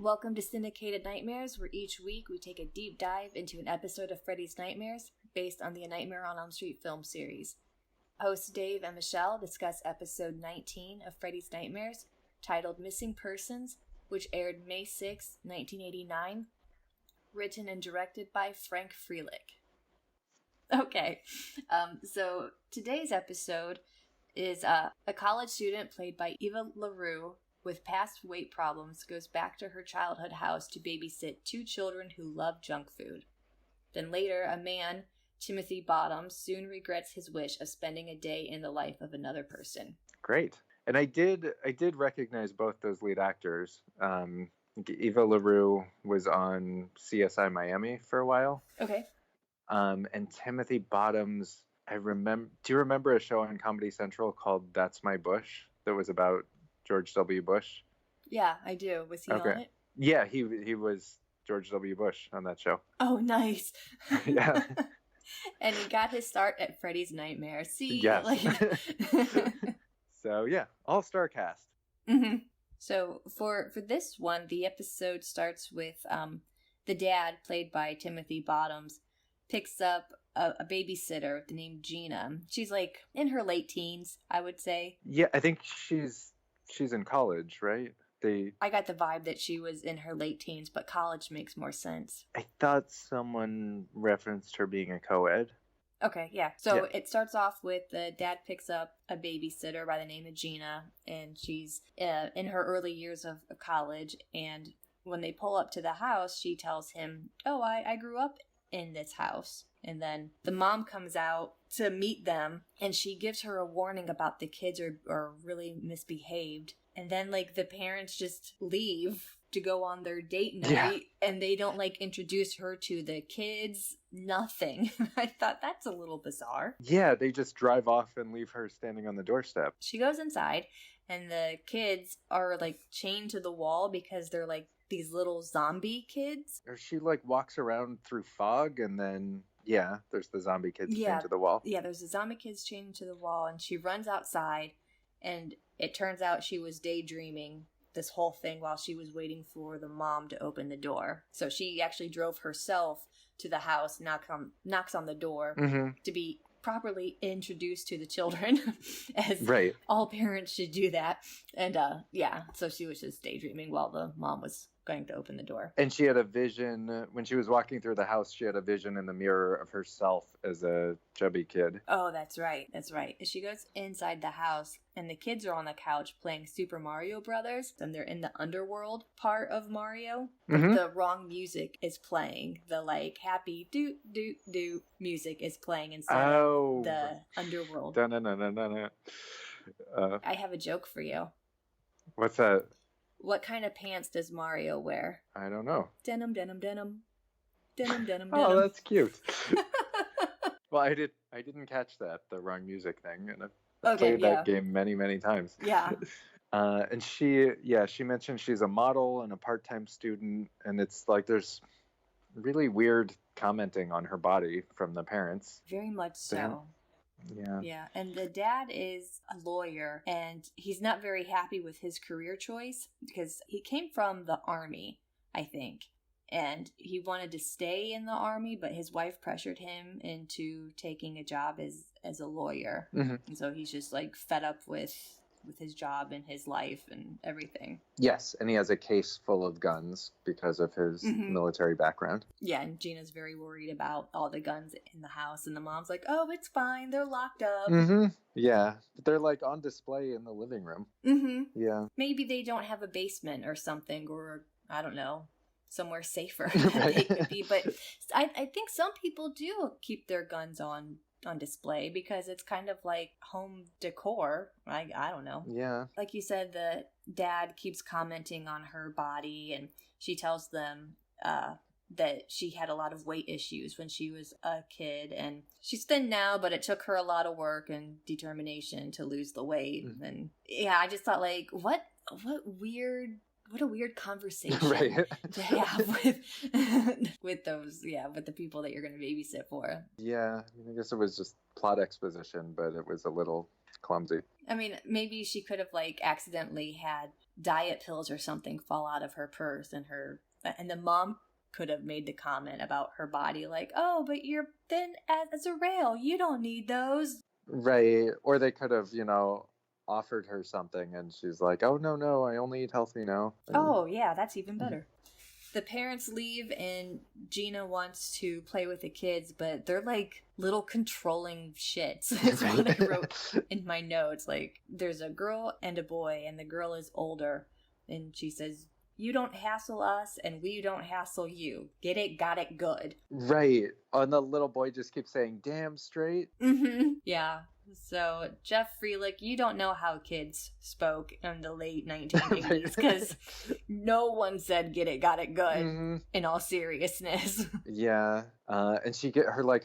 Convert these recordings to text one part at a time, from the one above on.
Welcome to Syndicated Nightmares, where each week we take a deep dive into an episode of Freddy's Nightmares based on the Nightmare on Elm Street film series. Hosts Dave and Michelle discuss episode 19 of Freddy's Nightmares, titled Missing Persons, which aired May 6, 1989, written and directed by Frank Frelich. Okay, so today's episode is a college student played by Eva LaRue with past weight problems goes back to her childhood house to babysit two children who love junk food. Then later, a man, Timothy Bottoms, soon regrets his wish of spending a day in the life of another person. Great. And I did recognize both those lead actors. Eva LaRue was on CSI Miami for a while. Okay. And Timothy Bottoms, do you remember a show on Comedy Central called That's My Bush that was about George W. Bush? Yeah, I do. Was he on it? Yeah, he was George W. Bush on that show. Oh, nice. Yeah. And he got his start at Freddy's Nightmares. See? Yes. So, yeah, all-star cast. Mm-hmm. So, for this one, the episode starts with the dad, played by Timothy Bottoms, picks up a babysitter named Gina. She's like in her late teens, I would say. Yeah, I think she's in college, right? I got the vibe that she was in her late teens, but college makes more sense. I thought someone referenced her being a co-ed. Okay, yeah. So It starts off with the dad picks up a babysitter by the name of Gina, and she's in her early years of college, and when they pull up to the house, she tells him, "Oh, I grew up in this house." And then the mom comes out to meet them, and she gives her a warning about the kids are really misbehaved. And then, like, the parents just leave to go on their date night, and they don't, like, introduce her to the kids, nothing. I thought that's a little bizarre. Yeah, they just drive off and leave her standing on the doorstep. She goes inside, and the kids are, like, chained to the wall because they're, like, these little zombie kids. Or she, like, walks around through fog, and then... Yeah, there's the zombie kids chained to the wall. Yeah, there's the zombie kids chained to the wall, and she runs outside, and it turns out she was daydreaming this whole thing while she was waiting for the mom to open the door. So she actually drove herself to the house, knocks on the door to be properly introduced to the children, as all parents should do that. And so she was just daydreaming while the mom was going to open the door. And she had a vision, when she was walking through the house, she had a vision in the mirror of herself as a chubby kid. Oh, that's right. She goes inside the house, and the kids are on the couch playing Super Mario Brothers, and they're in the underworld part of Mario. The wrong music is playing. The, like, happy do music is playing instead of the underworld. I have a joke for you. What's that? What kind of pants does Mario wear? I don't know. Denim, denim, denim. Denim, denim, denim. Oh, that's cute. Well, I didn't catch that, the wrong music thing, and I've played that game many, many times. Yeah. And she mentioned she's a model and a part-time student, and it's like there's really weird commenting on her body from the parents. Very much so. Yeah, and the dad is a lawyer, and he's not very happy with his career choice because he came from the army, I think, and he wanted to stay in the army, but his wife pressured him into taking a job as a lawyer. And so he's just, like, fed up with his job and his life and everything. Yes, and he has a case full of guns because of his military background. Yeah, and Gina's very worried about all the guns in the house, and the mom's like, "Oh, it's fine, they're locked up." Yeah, but they're, like, on display in the living room. Yeah. Maybe they don't have a basement or something, or, I don't know, somewhere safer they could be. But I think some people do keep their guns on display because it's kind of like home decor. I don't know. Yeah. Like you said, the dad keeps commenting on her body, and she tells them that she had a lot of weight issues when she was a kid, and she's thin now, but it took her a lot of work and determination to lose the weight. And yeah, I just thought, like, what a weird conversation to have with those, with the people that you're going to babysit for. Yeah, I guess it was just plot exposition, but it was a little clumsy. I mean, maybe she could have, like, accidentally had diet pills or something fall out of her purse, and the mom could have made the comment about her body, like, oh, but you're thin as a rail, you don't need those. Right. Or they could have, offered her something and she's like, oh, no, I only eat healthy now. Oh, yeah, that's even better. The parents leave and Gina wants to play with the kids, but they're like little controlling shits. That's what I wrote in my notes. Like, there's a girl and a boy, and the girl is older, and she says, you don't hassle us and we don't hassle you. Get it, got it, good. Right. And the little boy just keeps saying, damn straight. Mm-hmm. Yeah. So, Jeff Freelick, you don't know how kids spoke in the late 1980s, because no one said get it, got it, good, in all seriousness. Yeah. And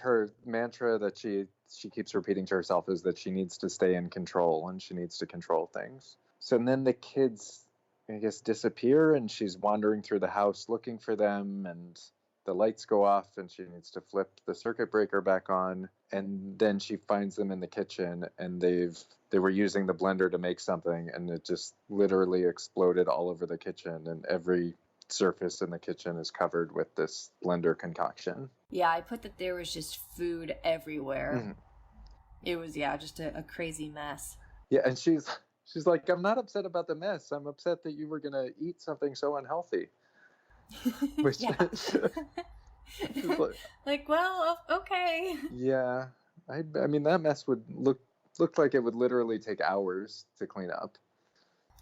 her mantra that she keeps repeating to herself is that she needs to stay in control and she needs to control things. So then the kids, I guess, disappear and she's wandering through the house looking for them, and the lights go off and she needs to flip the circuit breaker back on, and then she finds them in the kitchen and they were using the blender to make something, and it just literally exploded all over the kitchen, and every surface in the kitchen is covered with this blender concoction. Yeah, I put that there was just food everywhere. It was, just a crazy mess. Yeah, and she's like, I'm not upset about the mess, I'm upset that you were gonna eat something so unhealthy. Which like, well, okay. Yeah, I mean that mess would look like it would literally take hours to clean up.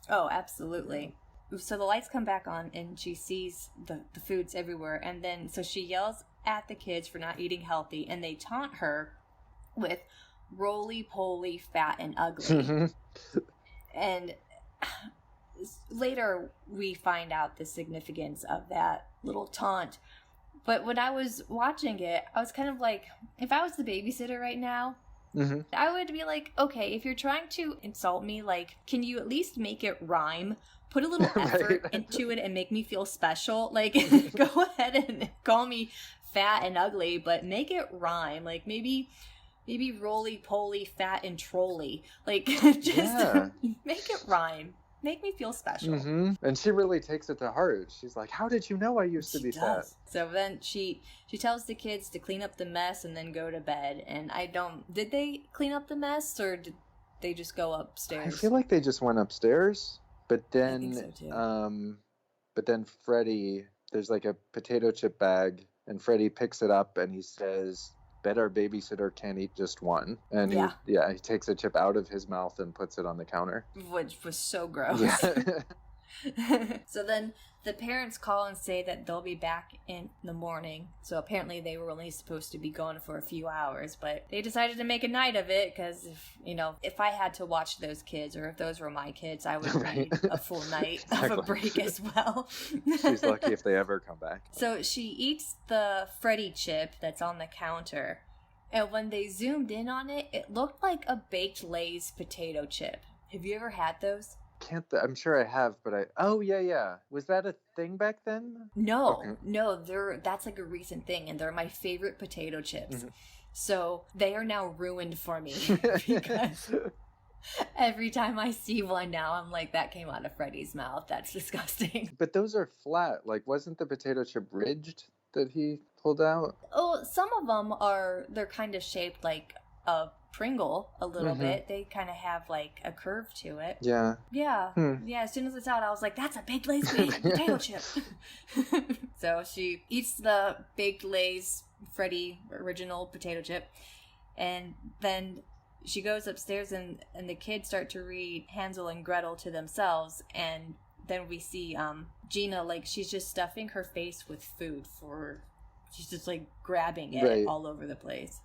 Oh, absolutely. So the lights come back on and she sees the foods everywhere, and then so she yells at the kids for not eating healthy, and they taunt her with roly-poly, fat, and ugly. And later we find out the significance of that little taunt. But when I was watching it, I was kind of like, if I was the babysitter right now, I would be like, okay, if you're trying to insult me, like, can you at least make it rhyme? Put a little effort into it and make me feel special. Like, go ahead and call me fat and ugly, but make it rhyme. Like, maybe roly-poly, fat, and trolly. Like, just make it rhyme. Make me feel special. And she really takes it to heart. She's like, how did you know I used to be fat? So then she tells the kids to clean up the mess and then go to bed. And did they clean up the mess, or did they just go upstairs? I feel like they just went upstairs. But then, I think so too. But then Freddy, there's like a potato chip bag, and Freddy picks it up and he says, bet our babysitter can't eat just one. And he takes a chip out of his mouth and puts it on the counter. Which was so gross. Yeah. So then the parents call and say that they'll be back in the morning. So apparently they were only supposed to be gone for a few hours, but they decided to make a night of it, because if I had to watch those kids, or if those were my kids, I would need a full night of a break as well. She's lucky if they ever come back. So she eats the Freddy chip that's on the counter, and when they zoomed in on it, it looked like a baked Lay's potato chip. Have you ever had those? I'm sure I have, but yeah. Was that a thing back then? No, that's like a recent thing, and they're my favorite potato chips. So they are now ruined for me, because every time I see one now, I'm like, that came out of Freddy's mouth. That's disgusting. But those are flat. Like, wasn't the potato chip ridged that he pulled out? Oh, some of them they're kind of shaped like a Pringle a little bit. They kind of have like a curve to it. Yeah. As soon as it's out, I was like, that's a baked Lay's potato chip. So she eats the baked Lay's Freddy original potato chip, and then she goes upstairs, and the kids start to read Hansel and Gretel to themselves, and then we see Gina, like, she's just stuffing her face with food. She's just like grabbing it all over the place.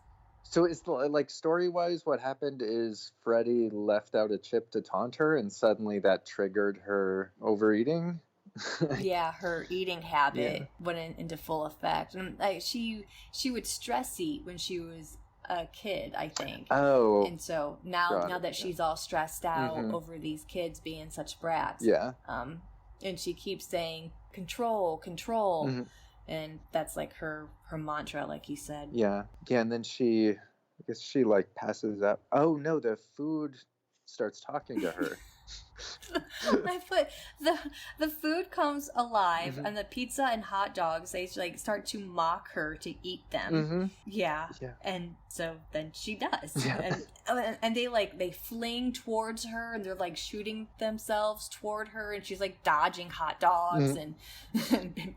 So is like, story-wise, what happened is Freddy left out a chip to taunt her, and suddenly that triggered her overeating? Yeah, her eating habit went into full effect. And she would stress eat when she was a kid, I think. Oh. And so now that she's all stressed out over these kids being such brats. Yeah. And she keeps saying, control. And that's like her mantra, like you said. Yeah, and then I guess she like passes out. Oh no, the food starts talking to her. I put the food comes alive, Mm-hmm. and the pizza and hot dogs, they like start to mock her to eat them. Mm-hmm. Yeah. Yeah. And so then she does. Yeah. And they fling towards her, and they're like shooting themselves toward her, and she's like dodging hot dogs and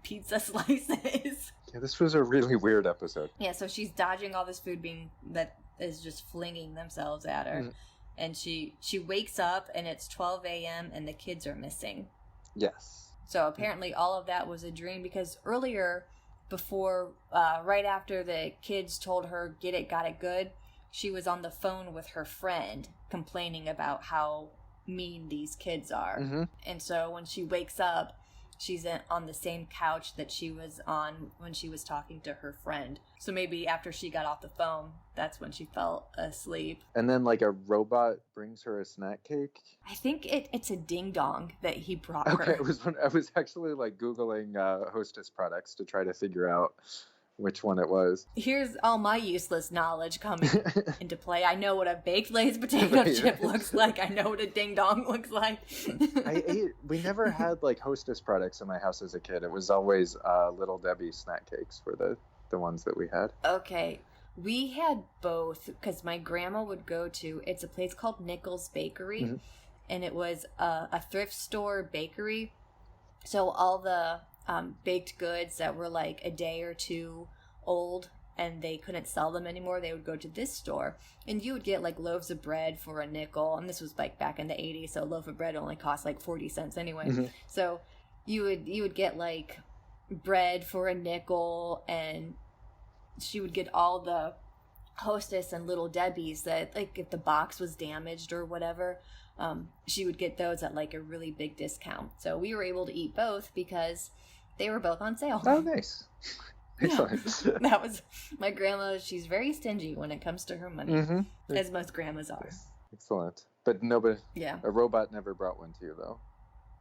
pizza slices. Yeah, this was a really weird episode. Yeah, so she's dodging all this food that is just flinging themselves at her. Mm-hmm. And she wakes up, and it's 12 a.m. and the kids are missing. Yes. So apparently all of that was a dream, because earlier, before, right after the kids told her, get it, got it good, she was on the phone with her friend complaining about how mean these kids are. Mm-hmm. And so when she wakes up, she's on the same couch that she was on when she was talking to her friend. So maybe after she got off the phone, that's when she fell asleep. And then like a robot brings her a snack cake. I think it's a ding dong that he brought her. Okay, I was actually like Googling Hostess products to try to figure out which one it was. Here's all my useless knowledge coming into play. I know what a baked Lay's potato chip looks like. I know what a ding dong looks like. We never had like Hostess products in my house as a kid. It was always Little Debbie snack cakes for the ones that we had. Okay. We had both, because my grandma would go to, it's a place called Nichols Bakery, and it was a thrift store bakery. So all the baked goods that were like a day or two old and they couldn't sell them anymore, they would go to this store, and you would get like loaves of bread for a nickel. And this was like back in the 80s, so a loaf of bread only cost like 40 cents anyway. So you would get like bread for a nickel, and she would get all the Hostess and Little Debbie's that, like, if the box was damaged or whatever, she would get those at like a really big discount. So we were able to eat both because they were both on sale. Oh, nice. Excellent. Yeah. That was my grandma. She's very stingy when it comes to her money, as most grandmas are. Excellent. But nobody, yeah, a robot never brought one to you though,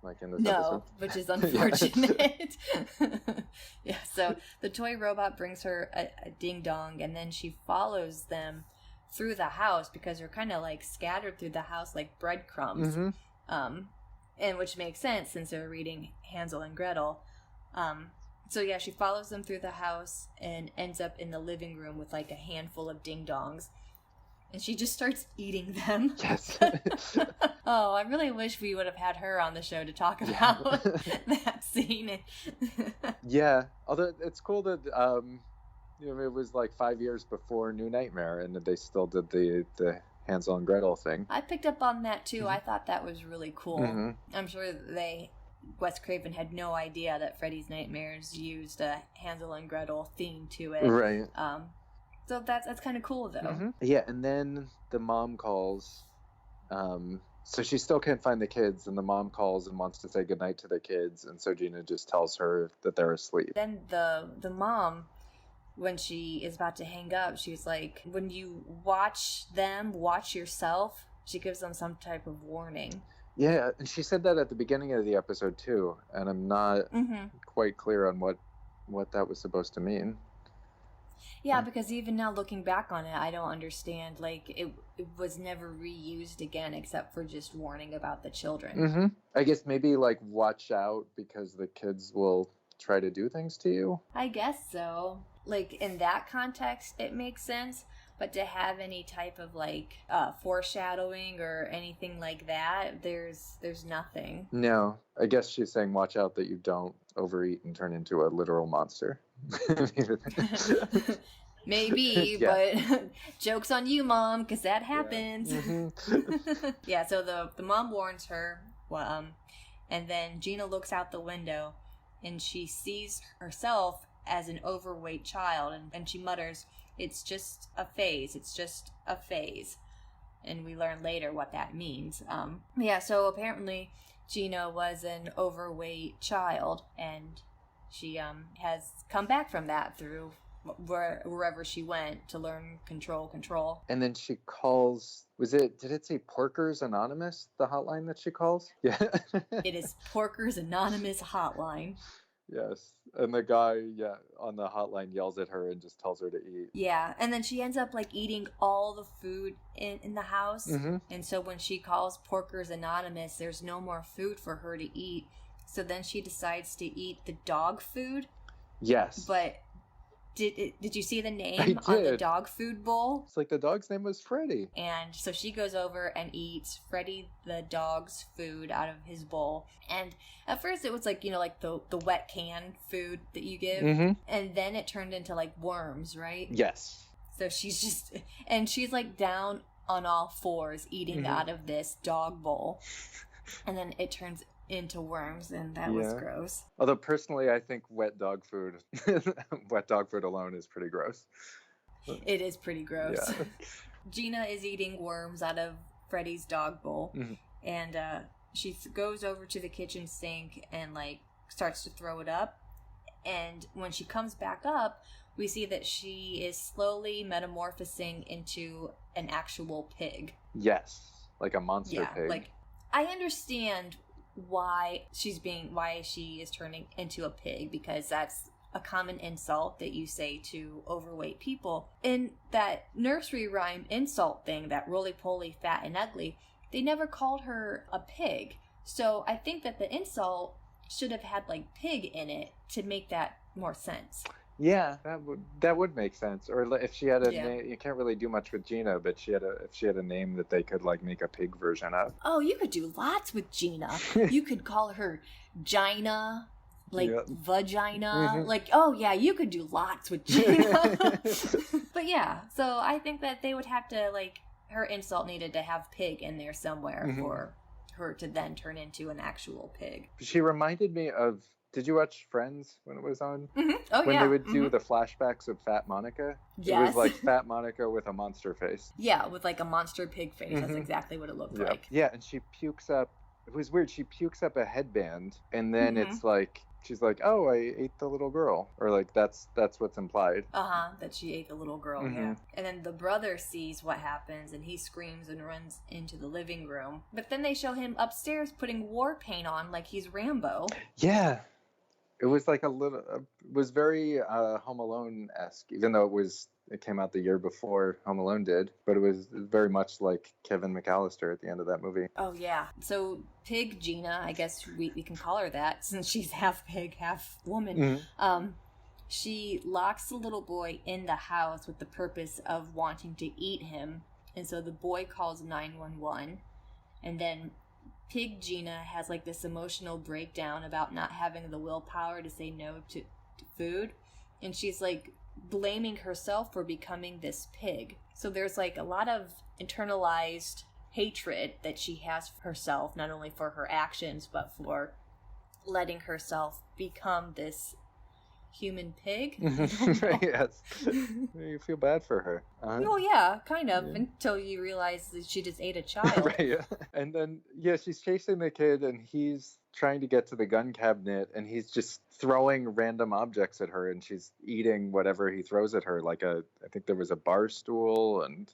like in this episode. Which is unfortunate. Yeah, so the toy robot brings her a ding dong, and then she follows them through the house, because they're kind of like scattered through the house like breadcrumbs. And which makes sense since they're reading Hansel and Gretel. So yeah, she follows them through the house and ends up in the living room with like a handful of ding dongs. And she just starts eating them. Yes. Oh, I really wish we would have had her on the show to talk about that scene. Yeah, although it's cool that it was like 5 years before New Nightmare, and they still did the Hansel and Gretel thing. I picked up on that too. I thought that was really cool. I'm sure Wes Craven had no idea that Freddy's Nightmares used a Hansel and Gretel theme to it. Right. So that's kind of cool, though. Yeah, and then the mom calls. So she still can't find the kids, and the mom calls and wants to say goodnight to the kids, and so Gina just tells her that they're asleep. Then the mom, when she is about to hang up, she's like, when you watch them, watch yourself. She gives them some type of warning. Yeah, and she said that at the beginning of the episode, too, and I'm not quite clear on what that was supposed to mean. Yeah, because even now looking back on it, I don't understand. Like, it was never reused again except for just warning about the children. I guess maybe, like, watch out because the kids will try to do things to you? I guess so. Like, in that context, it makes sense. But to have any type of, like, foreshadowing or anything like that, there's nothing. No. I guess she's saying watch out that you don't overeat and turn into a literal monster. Maybe, Yeah. but joke's on you, Mom, because that happens. Yeah, so the mom warns her, and then Gina looks out the window, and she sees herself as an overweight child, and she mutters, "It's just a phase, it's just a phase." And we learn later what that means. Yeah, so apparently Gina was an overweight child, and she has come back from that through wherever she went to learn control. And then she calls, did it say Porkers Anonymous, the hotline that she calls? Yeah. It is Porkers Anonymous hotline. Yes. And the guy, on the hotline yells at her and just tells her to eat. Yeah, and then she ends up like eating all the food in the house. Mm-hmm. And so when she calls Porkers Anonymous, there's no more food for her to eat. So then she decides to eat the dog food. Yes. But did you see the name on the dog food bowl? It's like the dog's name was Freddy. And so she goes over and eats Freddy the dog's food out of his bowl. And at first it was like, like the wet can food that you give. Mm-hmm. And then it turned into like worms, right? Yes. So she's like down on all fours eating out of this dog bowl. And then it turns into worms, and that was gross. Although personally I think wet dog food alone is pretty gross. It is pretty gross. Yeah. Gina is eating worms out of Freddy's dog bowl, and she goes over to the kitchen sink and like starts to throw it up. And when she comes back up, we see that she is slowly metamorphosing into an actual pig. Yes, like a monster pig. Like I understand why she is turning into a pig, because that's a common insult that you say to overweight people. In that nursery rhyme insult thing, that roly-poly, fat and ugly, they never called her a pig. So I think that the insult should have had like pig in it to make that more sense. Yeah, that would make sense. Or if she had a name, you can't really do much with Gina, but if she had a name that they could like make a pig version of. Oh, you could do lots with Gina. You could call her Gina, like vagina. Like, oh yeah, you could do lots with Gina. But yeah, so I think that they would have to like, her insult needed to have pig in there somewhere for her to then turn into an actual pig. She reminded me of, did you watch Friends when it was on? Mm-hmm. Oh, when they would do the flashbacks of Fat Monica? Yes. It was like Fat Monica with a monster face. Yeah, with like a monster pig face. That's exactly what it looked like. Yeah, and she pukes up, it was weird, she pukes up a headband, and then it's like, she's like, oh, I ate the little girl. Or like, that's what's implied. That she ate the little girl, yeah. And then the brother sees what happens, and he screams and runs into the living room. But then they show him upstairs putting war paint on like he's Rambo. Yeah. It was like it was very Home Alone-esque, even though it came out the year before Home Alone did, but it was very much like Kevin McAllister at the end of that movie. Oh, yeah. So Pig Gina, I guess we can call her that, since she's half pig, half woman. She locks the little boy in the house with the purpose of wanting to eat him, and so the boy calls 911, and then Pig Gina has like this emotional breakdown about not having the willpower to say no to food, and she's like blaming herself for becoming this pig. So there's like a lot of internalized hatred that she has for herself, not only for her actions but for letting herself become this human pig. Yes. You feel bad for her. Well, yeah, kind of, until you realize that she just ate a child. Right, yeah. And then, she's chasing the kid, and he's trying to get to the gun cabinet, and he's just throwing random objects at her, and she's eating whatever he throws at her, like I think there was a bar stool, and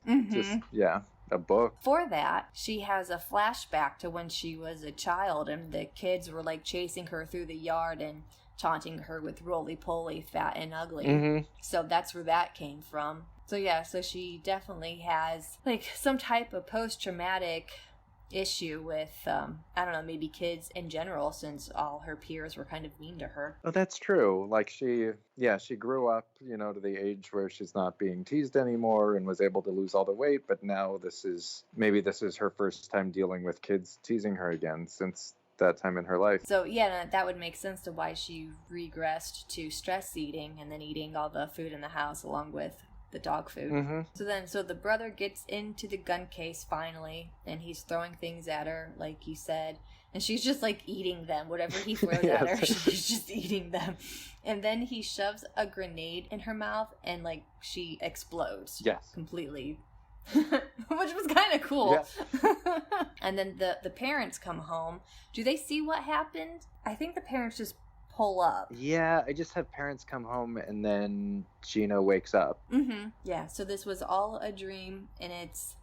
a book. For that, she has a flashback to when she was a child, and the kids were like chasing her through the yard and taunting her with roly-poly, fat and ugly. So that's where that came from. So yeah, so she definitely has like some type of post-traumatic issue with, I don't know, maybe kids in general, since all her peers were kind of mean to her. Oh, that's true. Like she grew up, to the age where she's not being teased anymore and was able to lose all the weight, but now this is her first time dealing with kids teasing her again since that time in her life. So yeah, that would make sense to why she regressed to stress eating and then eating all the food in the house along with the dog food. So the brother gets into the gun case finally, and he's throwing things at her, like you said, and she's just like eating them. Whatever he throws at her, she's just eating them. And then he shoves a grenade in her mouth, and like she explodes. Completely. Which was kind of cool. And then the parents come home. Do they see what happened? I think the parents just pull up. Yeah, I just have parents come home, and then Gina wakes up. Yeah, so this was all a dream, and it's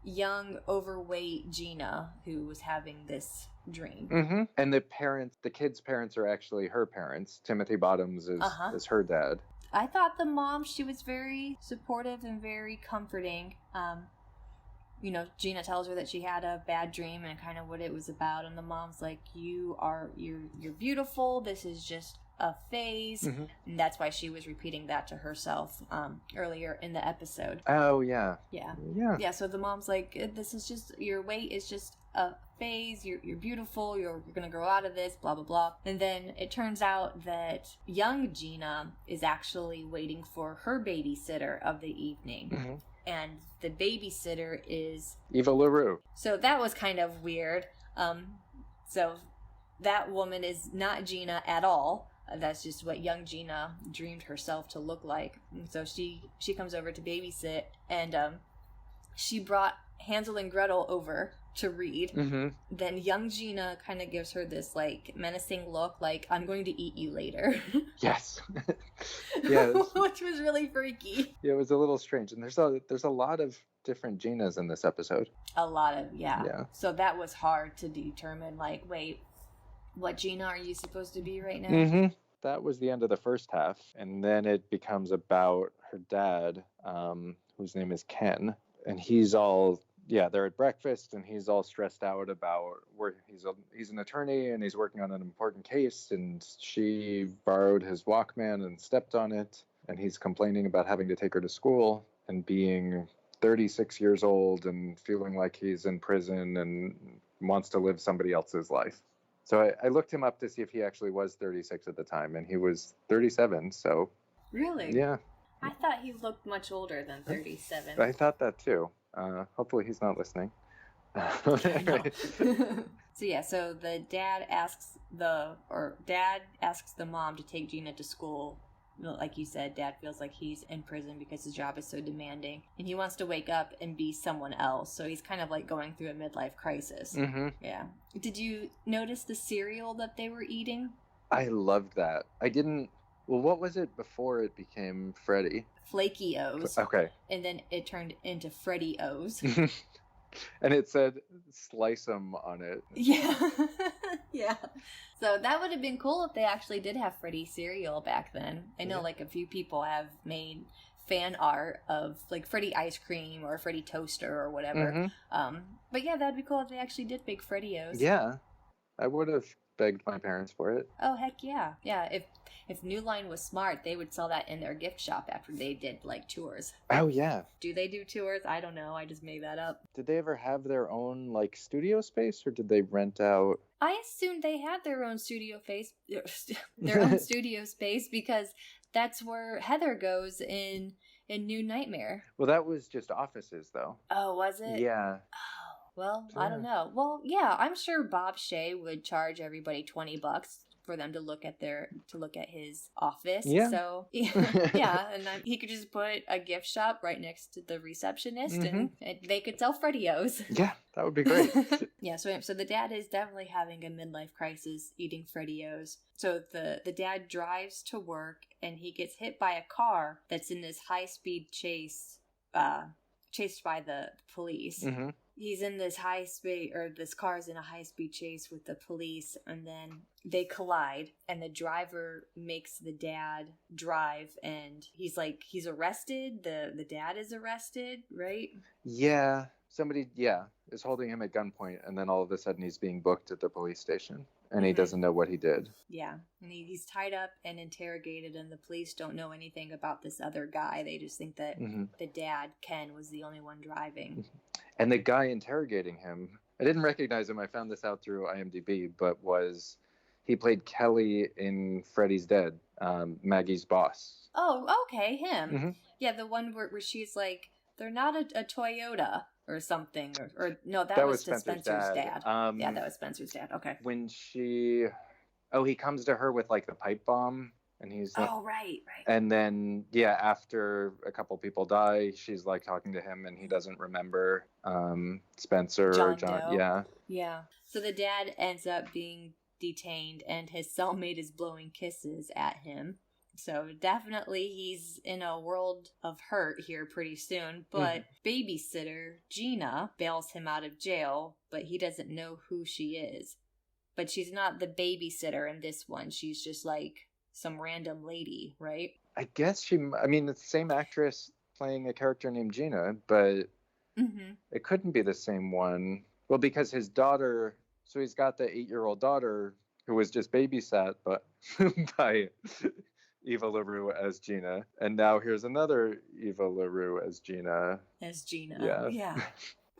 young, overweight Gina who was having this dream. Mm-hmm. And the kid's parents are actually her parents. Timothy Bottoms is her dad. I thought the mom, she was very supportive and very comforting. Gina tells her that she had a bad dream and kind of what it was about, and the mom's like, you're beautiful, this is just a phase. Mm-hmm. And that's why she was repeating that to herself earlier in the episode. Oh, yeah. Yeah, so the mom's like, this is just, your weight is just a phase, you're beautiful, you're gonna grow out of this, blah blah blah. And then it turns out that young Gina is actually waiting for her babysitter of the evening. Mm-hmm. And the babysitter is Eva LaRue. So that was kind of weird. So that woman is not Gina at all. That's just what young Gina dreamed herself to look like. And so she comes over to babysit, and she brought Hansel and Gretel over to read. Mm-hmm. Then young Gina kind of gives her this like menacing look, like, I'm going to eat you later. Yes. Yeah. Which was really freaky. Yeah, it was a little strange. And there's a lot of different Ginas in this episode. A lot of, yeah. So that was hard to determine, like, wait, what Gina are you supposed to be right now? Mm-hmm. That was the end of the first half. And then it becomes about her dad, whose name is Ken. And he's all... Yeah, they're at breakfast, and he's all stressed out about where he's an attorney, and he's working on an important case, and she borrowed his Walkman and stepped on it, and he's complaining about having to take her to school and being 36 years old and feeling like he's in prison and wants to live somebody else's life. So I looked him up to see if he actually was 36 at the time, and he was 37, so... Really? Yeah. I thought he looked much older than 37. I thought that too. Hopefully he's not listening. So the dad asks the mom to take Gina to school. Like you said, dad feels like he's in prison because his job is so demanding, and he wants to wake up and be someone else. So he's kind of like going through a midlife crisis. Mm-hmm. Yeah. Did you notice the cereal that they were eating? I loved that. I didn't. Well, what was it before it became Freddy? Flaky O's. Okay. And then it turned into Freddy O's. And it said slice 'em on it. Yeah. Yeah. So that would have been cool if they actually did have Freddy cereal back then. I know like a few people have made fan art of like Freddy ice cream or Freddy toaster or whatever. Mm-hmm. But yeah, that'd be cool if they actually did make Freddy O's. Yeah. I would have begged my parents for it. Oh, heck yeah. Yeah, if New Line was smart, they would sell that in their gift shop after they did, like, tours. Oh, yeah. Do they do tours? I don't know. I just made that up. Did they ever have their own, like, studio space, or did they rent out... I assume they had their own studio space, because that's where Heather goes in New Nightmare. Well, that was just offices, though. Oh, was it? Yeah. Well, yeah. I don't know. Well, yeah, I'm sure Bob Shea would charge everybody $20 for them to look at his office. Yeah. So yeah, and then he could just put a gift shop right next to the receptionist, and they could sell Freddy-O's. Yeah, that would be great. Yeah. So the dad is definitely having a midlife crisis, eating Freddy-O's. So the dad drives to work, and he gets hit by a car that's in this high-speed chase, chased by the police. Mm-hmm. He's in this this car's in a high-speed chase with the police, and then they collide, and the driver makes the dad drive, and he's arrested. The dad is arrested, right? Yeah. Somebody, is holding him at gunpoint, and then all of a sudden he's being booked at the police station, and he doesn't know what he did. Yeah, and he's tied up and interrogated, and the police don't know anything about this other guy. They just think that the dad, Ken, was the only one driving. And the guy interrogating him, I didn't recognize him. I found this out through IMDb, but he played Kelly in Freddy's Dead, Maggie's boss. Oh, okay, him. Mm-hmm. Yeah, the one where she's like, they're not a Toyota or something. Or no, that was Spencer's dad. Yeah, that was Spencer's dad. Okay. When he comes to her with like the pipe bomb. And he's like, oh, right. And then, after a couple people die, she's like talking to him, and he doesn't remember Spencer or John. Doe. Yeah. So the dad ends up being detained, and his cellmate is blowing kisses at him. So definitely he's in a world of hurt here pretty soon. But babysitter Gina bails him out of jail, but he doesn't know who she is. But she's not the babysitter in this one. She's just like some random lady, right? I guess it's the same actress playing a character named Gina, but it couldn't be the same one. Well, because his daughter, so he's got the 8-year-old daughter who was just babysat but by Eva LaRue as Gina. And now here's another Eva LaRue as Gina. Yeah.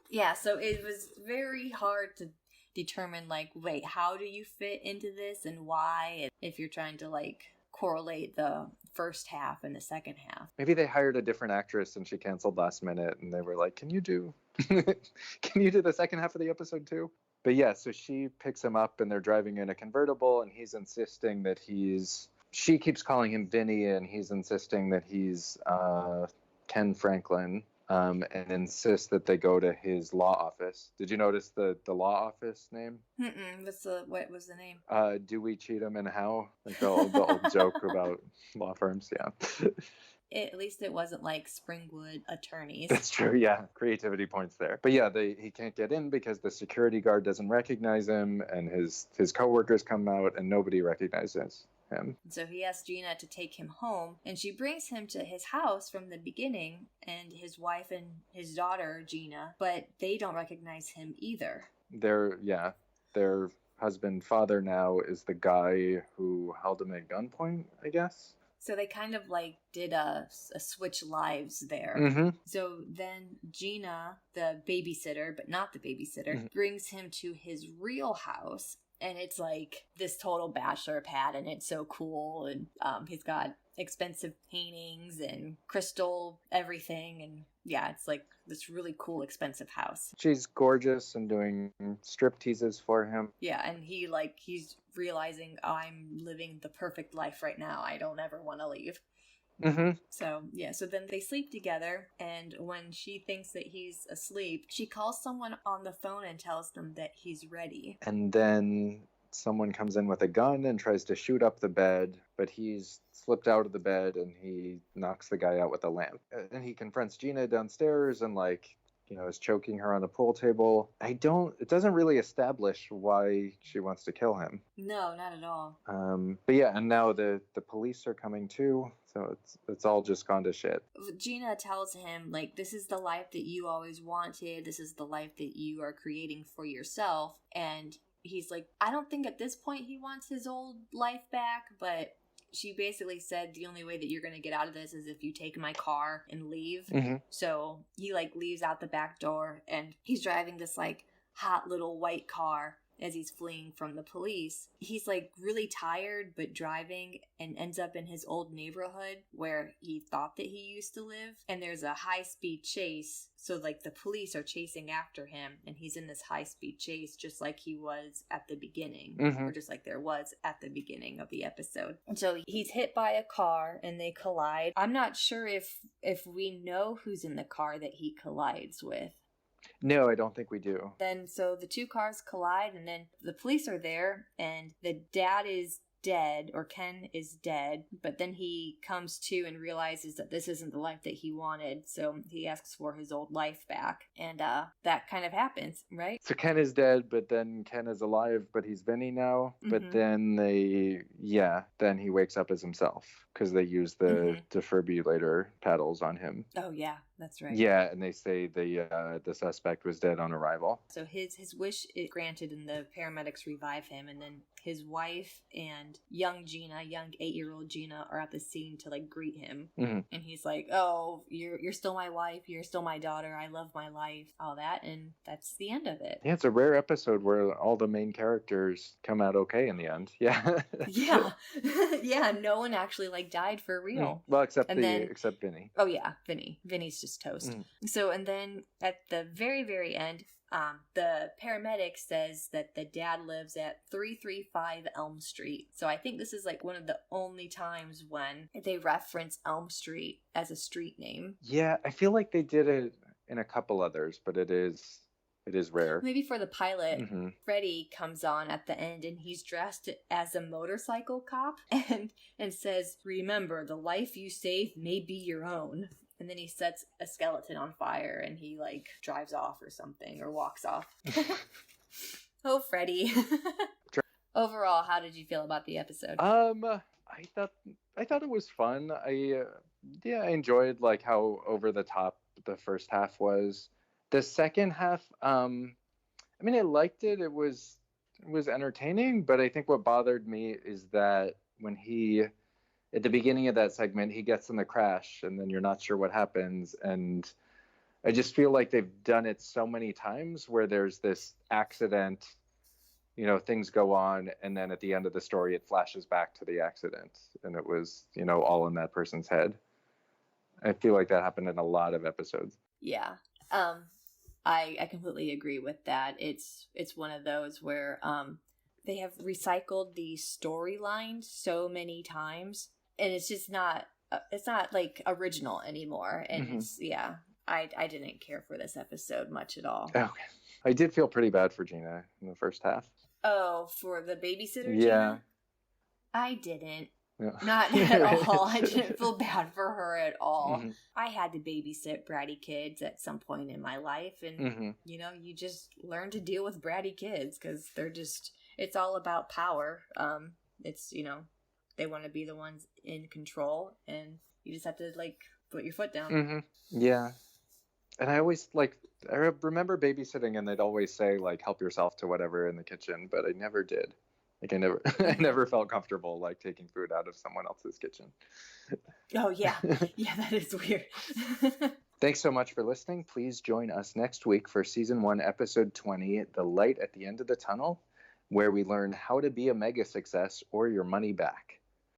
Yeah, so it was very hard to determine, like, wait, how do you fit into this and why? If you're trying to, like, correlate the first half and the second half. Maybe they hired a different actress and she canceled last minute and they were like, can you do the second half of the episode too? But yeah, so she picks him up and they're driving in a convertible and he's insisting that she keeps calling him Vinny and he's insisting that he's Ken Franklin. And insists that they go to his law office. Did you notice the law office name? What was the name? Dewey, Cheatham, and Howe. Like the old joke about law firms, yeah. At least it wasn't like Springwood Attorneys. That's true, yeah. Creativity points there. But yeah, he can't get in because the security guard doesn't recognize him, and his coworkers come out, and nobody recognizes him. So he asks Gina to take him home, and she brings him to his house from the beginning, and his wife and his daughter, Gina, but they don't recognize him either. Their husband, father now is the guy who held him at gunpoint, I guess. So they kind of like did a switch lives there. Mm-hmm. So then Gina, the babysitter, but not the babysitter, brings him to his real house. And it's like this total bachelor pad, and it's so cool. And he's got expensive paintings and crystal everything. And yeah, it's like this really cool, expensive house. She's gorgeous and doing strip teases for him. Yeah, and he's realizing, I'm living the perfect life right now. I don't ever want to leave. Mm-hmm. So then they sleep together, and when she thinks that he's asleep, she calls someone on the phone and tells them that he's ready. And then someone comes in with a gun and tries to shoot up the bed, but he's slipped out of the bed and he knocks the guy out with a lamp. And he confronts Gina downstairs and is choking her on a pool table. It doesn't really establish why she wants to kill him. No, not at all. But yeah, and now the police are coming too, so it's all just gone to shit. Gina tells him, like, this is the life that you always wanted, this is the life that you are creating for yourself, and he's like, I don't think at this point he wants his old life back, but she basically said the only way that you're going to get out of this is if you take my car and leave. Mm-hmm. So he leaves out the back door, and he's driving this hot little white car as he's fleeing from the police. He's really tired but driving, and ends up in his old neighborhood where he thought that he used to live, and there's a high-speed chase. So the police are chasing after him, and he's in this high-speed chase just like he was at the beginning, or just like there was at the beginning of the episode. And so he's hit by a car and they collide. I'm not sure if we know who's in the car that he collides with. No, I don't think we do. Then, so the two cars collide, and then the police are there, and the dad is dead, or Ken is dead, but then he comes to and realizes that this isn't the life that he wanted, so he asks for his old life back, and that kind of happens, right? So Ken is dead, but then Ken is alive, but he's Vinny now, but then then he wakes up as himself, because they use the defibrillator paddles on him. Oh yeah, that's right. Yeah, and they say the suspect was dead on arrival. So his wish is granted, and the paramedics revive him, and then his wife and young 8-year-old Gina are at the scene to greet him, and he's like, "Oh, you're still my wife, you're still my daughter, I love my life," all that, and that's the end of it. Yeah, it's a rare episode where all the main characters come out okay in the end. Yeah. Yeah, no one actually died for real. Well, except Vinny. Oh yeah, Vinny's just toast. So, and then at the very, very end, the paramedic says that the dad lives at 335 Elm Street. So I think this is one of the only times when they reference Elm Street as a street name. Yeah, I feel like they did it in a couple others, but it is rare. Maybe for the pilot, Freddy comes on at the end, and he's dressed as a motorcycle cop and says, "Remember, the life you save may be your own." And then he sets a skeleton on fire, and he drives off or something, or walks off. Oh, Freddy. overall, how did you feel about the episode? I thought it was fun. I enjoyed like how over the top the first half was. The second half, I mean, I liked it. It was entertaining, but I think what bothered me is that when he at the beginning of that segment he gets in the crash and then you're not sure what happens, and I just feel like they've done it so many times where there's this accident, things go on, and then at the end of the story it flashes back to the accident and it was, all in that person's head. I feel like that happened in a lot of episodes. Yeah. I completely agree with that. It's one of those where they have recycled the storyline so many times, and it's just not like original anymore. And it's I didn't care for this episode much at all. Okay. I did feel pretty bad for Gina in the first half. Oh, for the babysitter, Yeah. Gina? I didn't. Yeah. Not at all. I didn't feel bad for her at all. Mm-hmm. I had to babysit bratty kids at some point in my life. And, you just learn to deal with bratty kids because it's all about power. It's, they want to be the ones in control, and you just have to, like, put your foot down. Mm-hmm. Yeah. And I always, I remember babysitting and they'd always say, like, help yourself to whatever in the kitchen, but I never did. Like, I never felt comfortable, like, taking food out of someone else's kitchen. Oh, yeah. Yeah, that is weird. Thanks so much for listening. Please join us next week for Season 1, Episode 20, The Light at the End of the Tunnel, where we learn how to be a mega success or your money back.